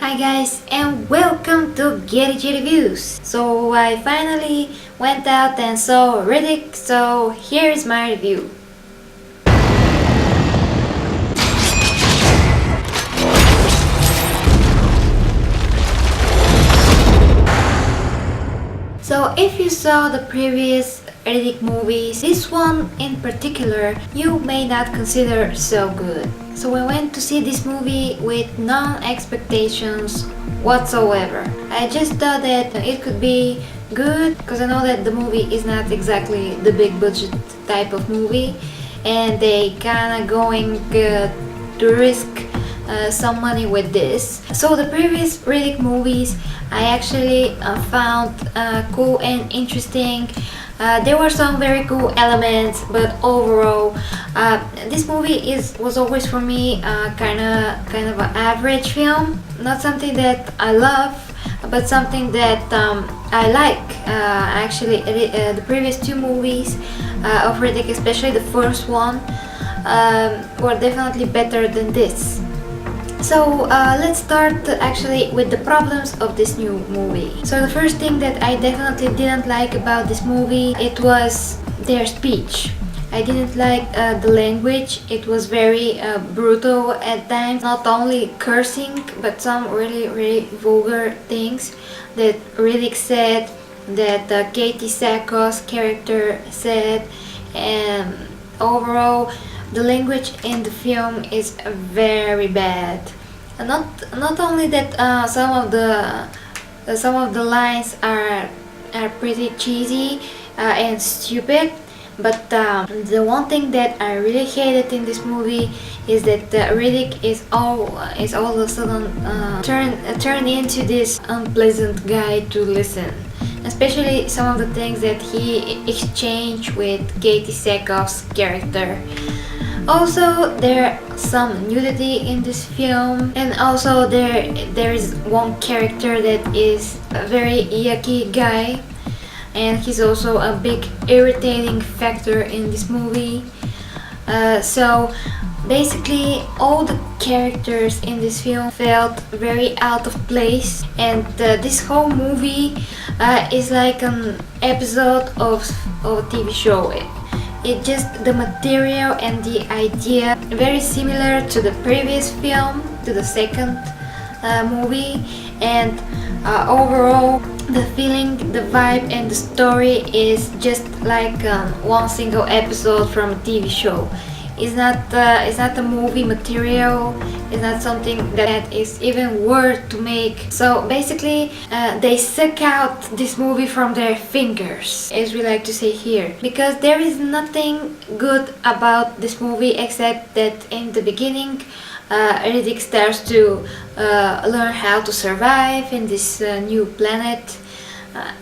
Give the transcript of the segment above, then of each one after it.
Hi guys and welcome to GeriG Reviews. So I finally went out and saw Riddick, so here is my review. So if you saw the previous Riddick movies, this one in particular you may not consider so good. So I went to see this movie with no expectations whatsoever. I just thought that it could be good because I know that the movie is not exactly the big budget type of movie and they kinda going to risk some money with this. So the previous Riddick movies I actually found cool and interesting. There were some very cool elements, but overall this movie was always for me kind of an average film. Not something that I love, but something that I like. Actually, the previous two movies of Riddick, especially the first one, were definitely better than this. So let's start actually with the problems of this new movie. So the first thing that I definitely didn't like about this movie, it was their speech. I didn't like the language. It was very brutal at times, not only cursing but some really vulgar things that Riddick said, that Katee Sackhoff's character said, and overall the language in the film is very bad. And not only that, some of the lines are pretty cheesy and stupid, but the one thing that I really hated in this movie is that Riddick is all of a sudden turned into this unpleasant guy to listen. Especially some of the things that he exchanged with Katee Sackhoff's character. Also, there some nudity in this film, and also there is one character that is a very yucky guy, and he's also a big irritating factor in this movie. So basically all the characters in this film felt very out of place, and this whole movie is like an episode of a TV show. It just, the material and the idea very similar to the previous film, to the second movie, and overall the feeling, the vibe and the story is just like one single episode from a TV show. It's not a movie material. It's not something that is even worth to make. So basically they suck out this movie from their fingers, as we like to say here, because there is nothing good about this movie except that in the beginning Riddick starts to learn how to survive in this new planet,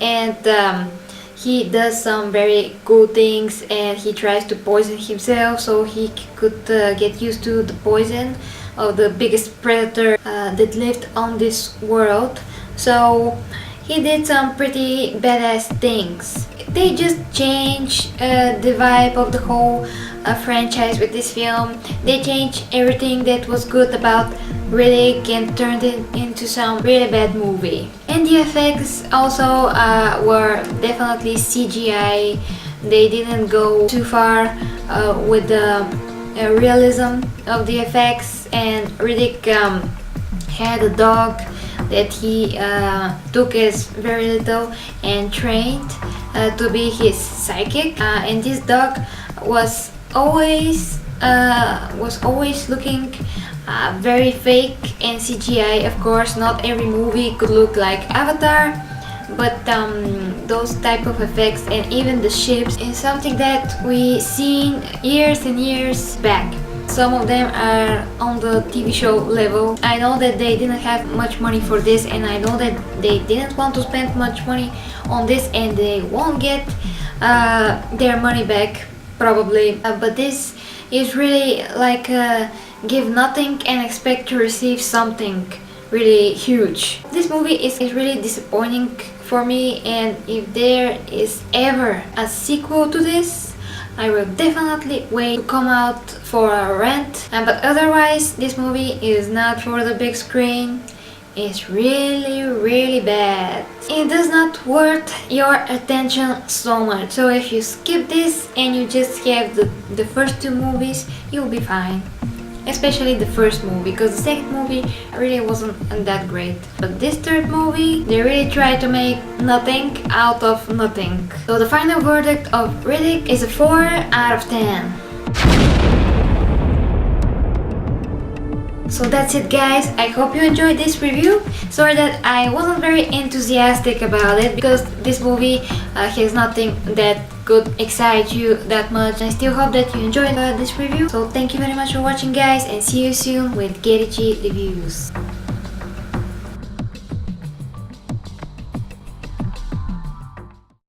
and he does some very cool things, and he tries to poison himself so he could get used to the poison of the biggest predator that lived on this world. So he did some pretty badass things. They just changed the vibe of the whole franchise with this film. They changed everything that was good about Riddick and turned it into some really bad movie. And the effects also were definitely CGI. They didn't go too far with the realism of the effects, and Riddick had a dog that he took as very little and trained to be his sidekick, and this dog was always looking very fake and CGI. Of course, not every movie could look like Avatar, but those type of effects and even the ships is something that we seen years and years back. Some of them are on the TV show level. I know that they didn't have much money for this, and I know that they didn't want to spend much money on this, and they won't get their money back probably. But this is really like give nothing and expect to receive something really huge. This movie is really disappointing for me, and if there is ever a sequel to this, I will definitely wait to come out for a rent. But otherwise, this movie is not for the big screen. is really bad. It does not worth your attention so much. So if you skip this and you just have the first two movies, you'll be fine. Especially the first movie, because the second movie really wasn't that great. But this third movie, they really tried to make nothing out of nothing. So the final verdict of Riddick is a 4 out of 10. So that's it guys, I hope you enjoyed this review. Sorry that I wasn't very enthusiastic about it because this movie has nothing that could excite you that much. I still hope that you enjoyed this review. So thank you very much for watching guys, and see you soon with GeriG reviews.